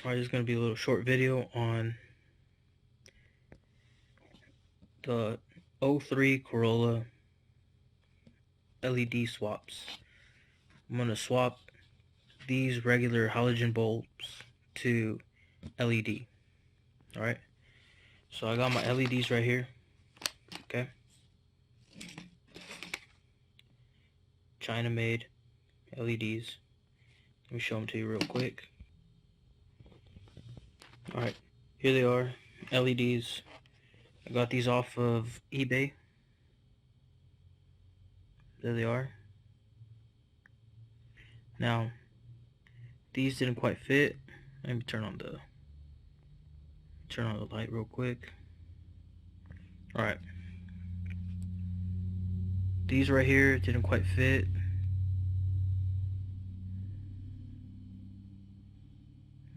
Alright, this is going to be a little short video on the 03 Corolla LED swaps. I'm going to swap these regular halogen bulbs to LED. Alright, so I got my LEDs right here. Okay, China made LEDs. Let me show them to you real quick. Alright, here they are, LEDs. I got these off of eBay. There they are. Now, these didn't quite fit. Let me turn on the light real quick. Alright, these right here didn't quite fit.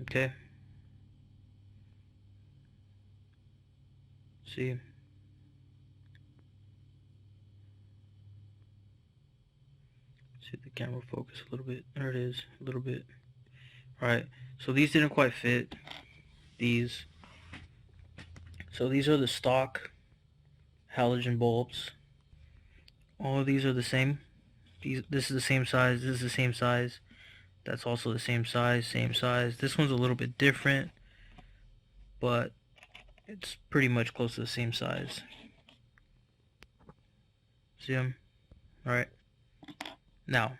Okay, see the camera focus a little bit. There it is, a little bit. Alright, so these didn't quite fit. So these are the stock halogen bulbs. All of these are the same. This is the same size, this is the same size. That's also the same size, same size. This one's a little bit different, but it's pretty much close to the same size. See them? Alright. Now,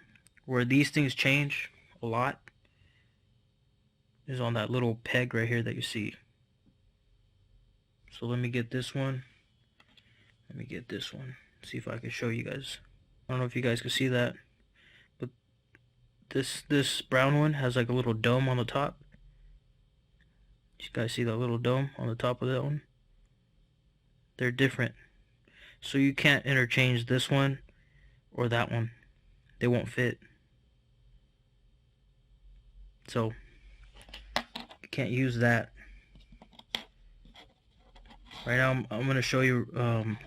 where these things change a lot is on that little peg right here that you see. So let me get this one. Let me get this one. See if I can show you guys. I don't know if you guys can see that, but this brown one has like a little dome on the top. You guys see that little dome on the top of that one? They're different. So you can't interchange this one or that one. They won't fit. So you can't use that. Right now I'm going to show you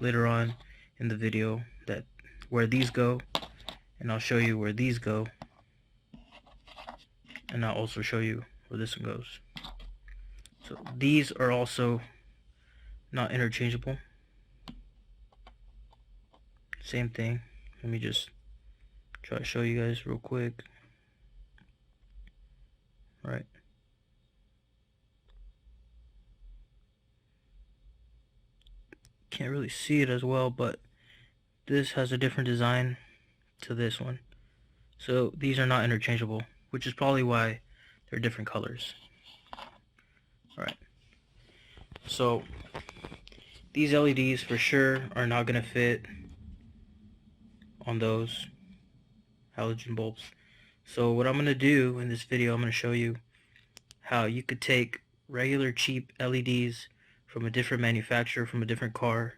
later on in the video that where these go, and I'll show you where these go, and I'll also show you where this one goes. So these are also not interchangeable. Same thing. Let me just try to show you guys real quick. Right. Can't really see it as well, but this has a different design to this one. So these are not interchangeable, which is probably why they're different colors. Alright. So these LEDs for sure are not going to fit on those halogen bulbs. So what I'm going to do in this video, I'm going to show you how you could take regular cheap LEDs from a different manufacturer, from a different car,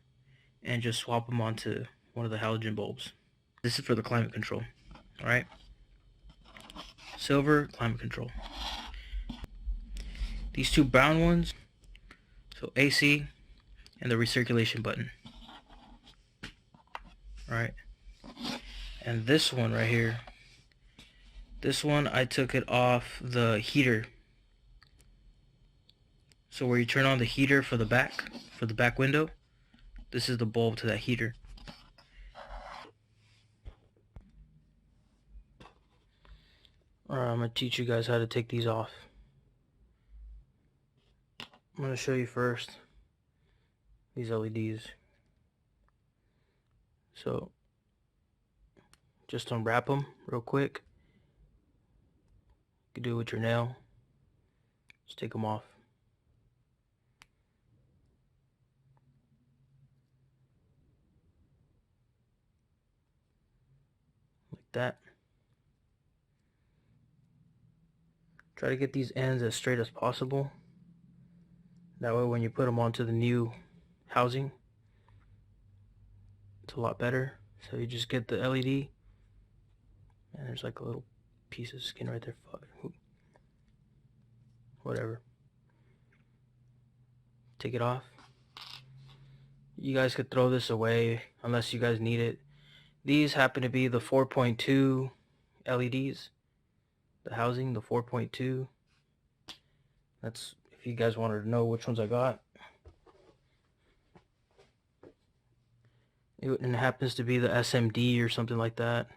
and just swap them onto one of the halogen bulbs. This is for the climate control. Alright, silver, climate control. These two brown ones, so AC and the recirculation button. Alright, and this one right here, this one I took it off the heater. So where you turn on the heater for the back window, this is the bulb to that heater. Alright, I'm going to teach you guys how to take these off. I'm going to show you first these LEDs. So just unwrap them real quick. You can do it with your nail. Just take them off. Like that. Try to get these ends as straight as possible. That way when you put them onto the new housing, it's a lot better. So you just get the LED, and there's like a little piece of skin right there. Whatever. Take it off. You guys could throw this away unless you guys need it. These happen to be the 4.2 LEDs. The housing, the 4.2. That's if you guys wanted to know which ones I got. And it happens to be the SMD or something like that.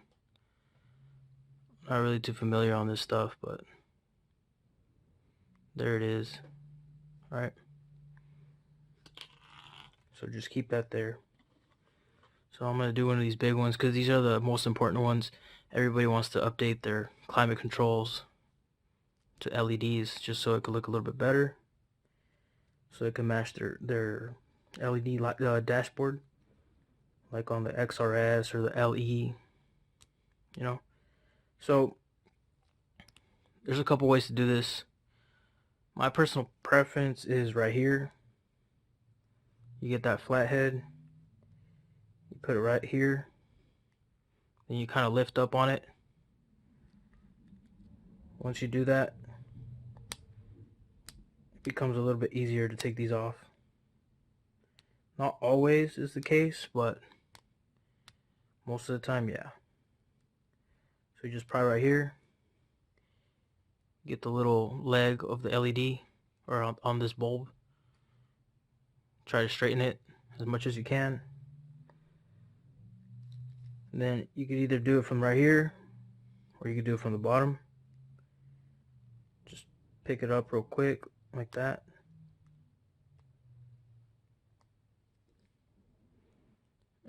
Not really too familiar on this stuff, but there it is. Alright. So just keep that there. So I'm going to do one of these big ones because these are the most important ones. Everybody wants to update their climate controls to LEDs just so it could look a little bit better. So it can match their LED dashboard, like on the XRS or the LE, you know. So there's a couple ways to do this. My personal preference is right here. You get that flathead, you put it right here, then you kind of lift up on it. Once you do that, it becomes a little bit easier to take these off. Not always is the case, but most of the time, yeah. So you just pry right here, get the little leg of the LED or on this bulb, try to straighten it as much as you can. And then you could either do it from right here or you could do it from the bottom. Just pick it up real quick like that.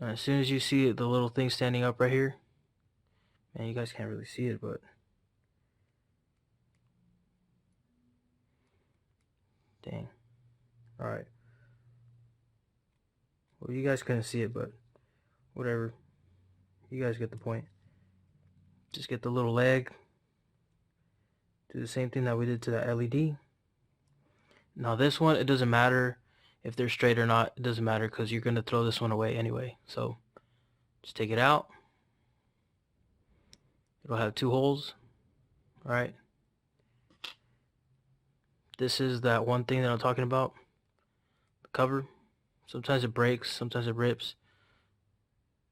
And as soon as you see the little thing standing up right here, man, you guys can't really see it, but dang. Alright. Well, you guys couldn't see it, but whatever. You guys get the point. Just get the little leg. Do the same thing that we did to that LED. Now this one, it doesn't matter if they're straight or not. It doesn't matter because you're going to throw this one away anyway. So just take it out. It'll have 2 holes. Alright. This is that one thing that I'm talking about. The cover. Sometimes it breaks, sometimes it rips.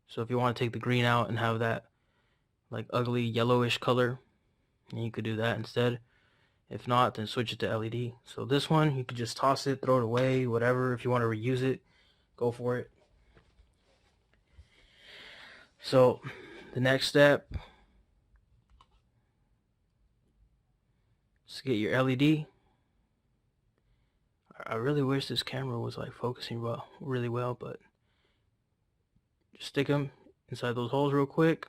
So if you want to take the green out and have that like ugly yellowish color, you could do that instead. If not, then switch it to LED. So this one, you could just toss it, throw it away, whatever. If you want to reuse it, go for it. So the next step is to get your LED. I really wish this camera was like focusing really well, but just stick them inside those holes real quick.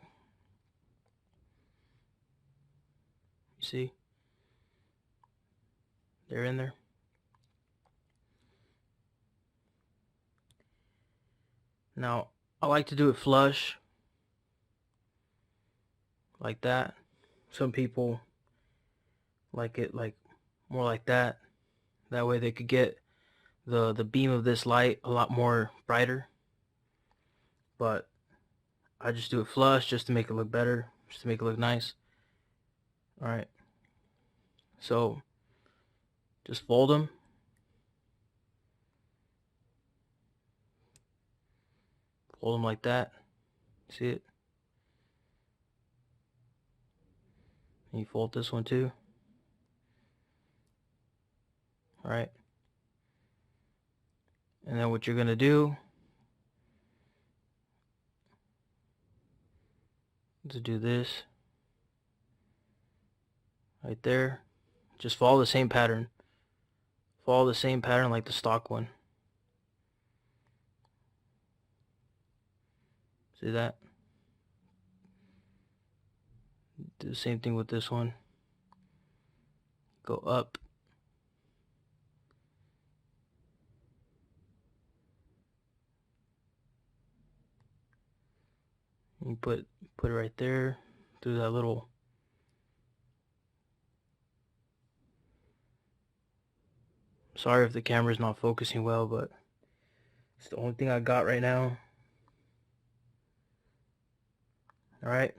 You see? They're in there. Now, I like to do it flush, like that. Some people like it like more like that. That way they could get the beam of this light a lot more brighter. But I just do it flush just to make it look better, just to make it look nice. Alright. So just fold them. Fold them like that. See it? And you fold this one too. Alright. And then what you're going to do is to do this right there. Just follow the same pattern. Follow the same pattern like the stock one. See that? Do the same thing with this one. Go up. You put it right there through that little sorry if the camera's not focusing well, but it's the only thing I got right now. Alright,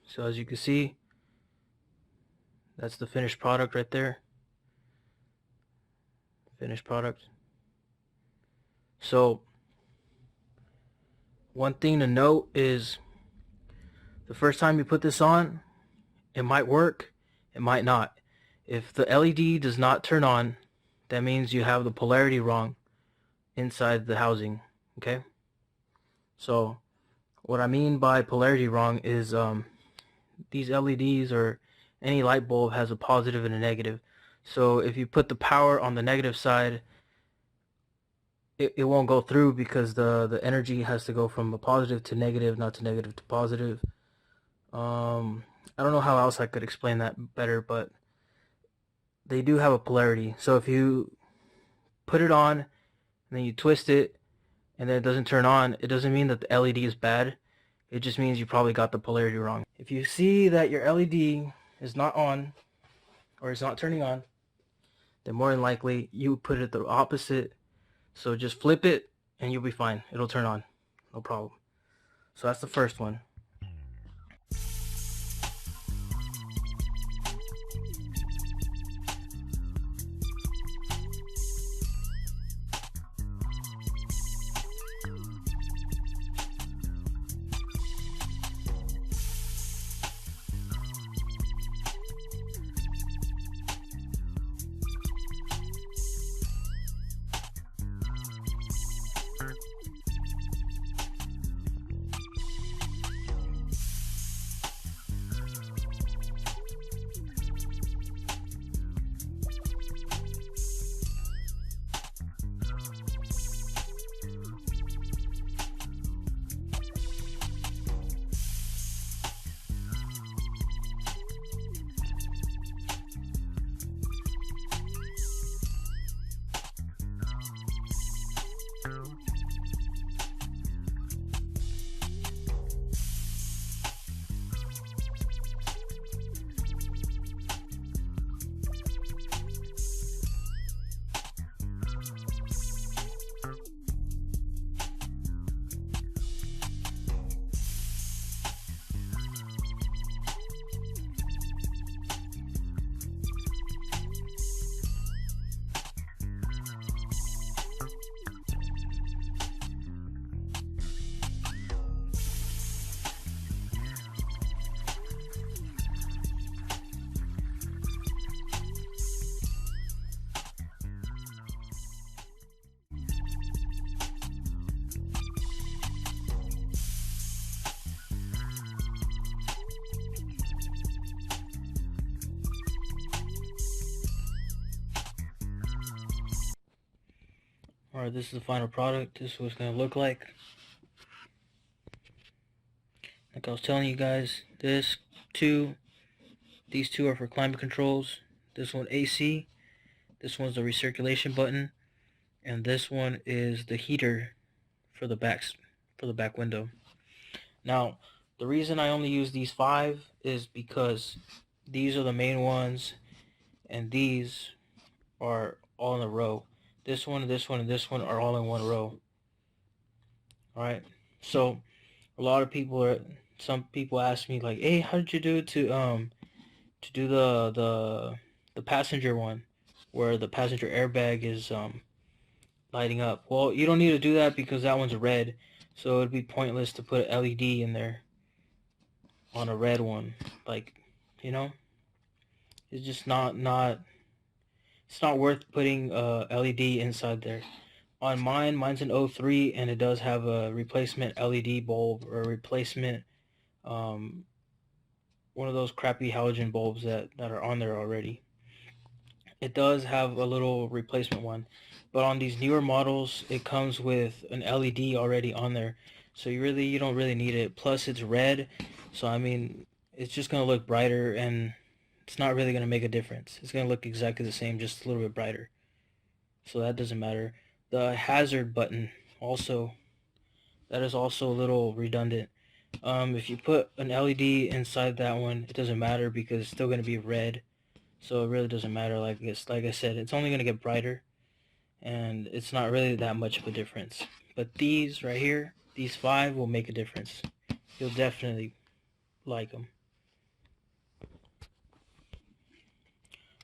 so as you can see, that's the finished product right there. Finished product. So one thing to note is the first time you put this on, it might work, it might not. If the LED does not turn on that means you have the polarity wrong inside the housing. Okay, so what I mean by polarity wrong is these LEDs or any light bulb has a positive and a negative. So if you put the power on the negative side, it won't go through because the energy has to go from a positive to negative, not to negative to positive. I don't know how else I could explain that better, but they do have a polarity. So if you put it on and then you twist it and then it doesn't turn on, it doesn't mean that the LED is bad. It just means you probably got the polarity wrong. If you see that your LED is not on or it's not turning on, then more than likely you put it the opposite. So just flip it and you'll be fine. It'll turn on, no problem. So that's the first one. Alright, this is the final product. This is what it's going to look like. Like I was telling you guys, these two are for climate controls. This one AC, this one's the recirculation button, and this one is the heater for the back window. Now, the reason I only use these 5 is because these are the main ones, and these are all in a row. This one, this one, and this one are all in one row. Alright, so some people ask me like, hey, how did you do it to do the passenger one where the passenger airbag is lighting up? Well, you don't need to do that because that one's red, so it'd be pointless to put an LED in there on a red one. Like, you know, it's just not it's not worth putting a LED inside there. On mine's an 03, and it does have a replacement LED bulb or a replacement one of those crappy halogen bulbs that are on there already. It does have a little replacement one, but on these newer models it comes with an LED already on there, so you don't really need it. Plus it's red, so I mean it's just gonna look brighter and it's not really gonna make a difference. It's gonna look exactly the same, just a little bit brighter, so that doesn't matter. The hazard button also, that is also a little redundant. If you put an LED inside that one, it doesn't matter because it's still going to be red, so it really doesn't matter. Like I said, it's only going to get brighter, and it's not really that much of a difference. But these right here, these 5 will make a difference. You'll definitely like them.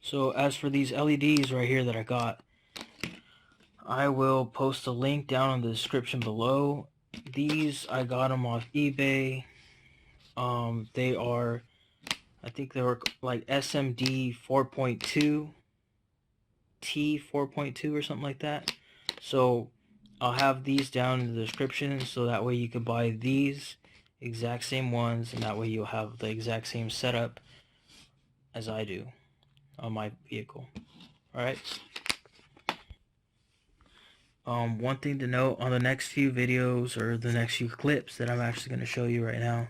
So as for these LEDs right here that I got, I will post a link down in the description below. These, I got them off eBay. They are, I think they were like SMD 4.2 T 4.2 or something like that. So I'll have these down in the description, so that way you can buy these exact same ones, and that way you'll have the exact same setup as I do on my vehicle. Alright. One thing to note on the next few videos, or the next few clips that I'm actually going to show you right now,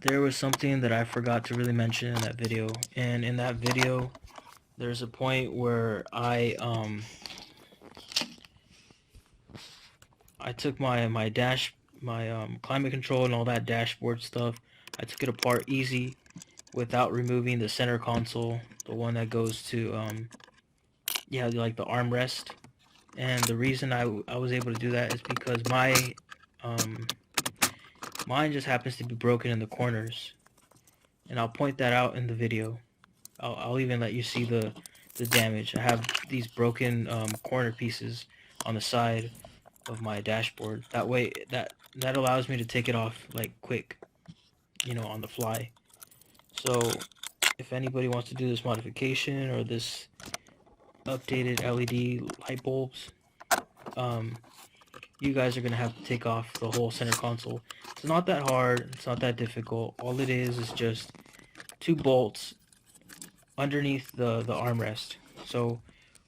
there was something that I forgot to really mention in that video. And in that video, there's a point where I took my climate control and all that dashboard stuff. I took it apart easy without removing the center console, the one that goes to yeah, like the armrest. And the reason I was able to do that is because mine just happens to be broken in the corners, and I'll point that out in the video. I'll even let you see the damage. I have these broken corner pieces on the side of my dashboard. That way, that allows me to take it off like quick, you know, on the fly. So if anybody wants to do this modification or this updated LED light bulbs, you guys are gonna have to take off the whole center console. It's not that hard, it's not that difficult. All it is just 2 bolts underneath the armrest. So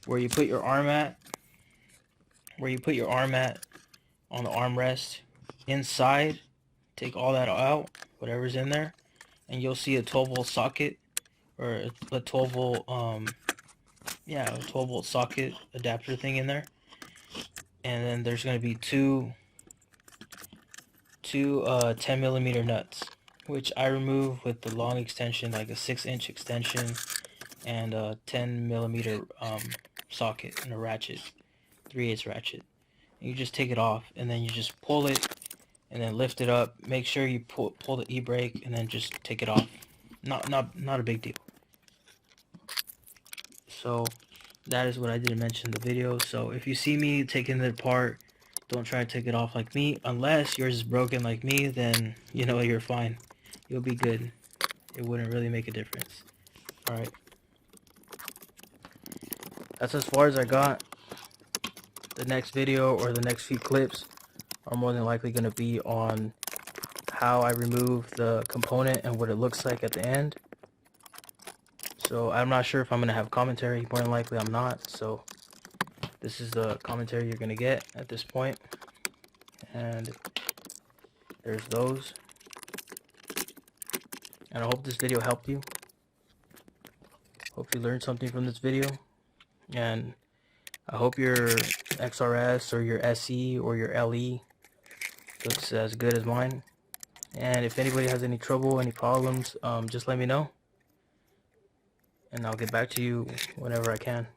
where you put your arm at, on the armrest, inside, take all that out, whatever's in there, and you'll see a 12-volt socket, or a 12-volt yeah, a 12-volt socket adapter thing in there. And then there's going to be two 10mm nuts, which I remove with the long extension, like a 6-inch extension, and a 10mm socket and a ratchet, 3/8 ratchet. And you just take it off, and then you just pull it, and then lift it up. Make sure you pull the e-brake, and then just take it off. Not a big deal. So that is what I didn't mention in the video. So if you see me taking it apart, don't try to take it off like me. Unless yours is broken like me, then you know you're fine. You'll be good. It wouldn't really make a difference. Alright. That's as far as I got. The next video or the next few clips are more than likely going to be on how I remove the component and what it looks like at the end. So I'm not sure if I'm going to have commentary. More than likely I'm not. So this is the commentary you're going to get at this point. And there's those. And I hope this video helped you. Hope you learned something from this video. And I hope your XRS or your SE or your LE looks as good as mine. And if anybody has any trouble, any problems, just let me know. And I'll get back to you whenever I can.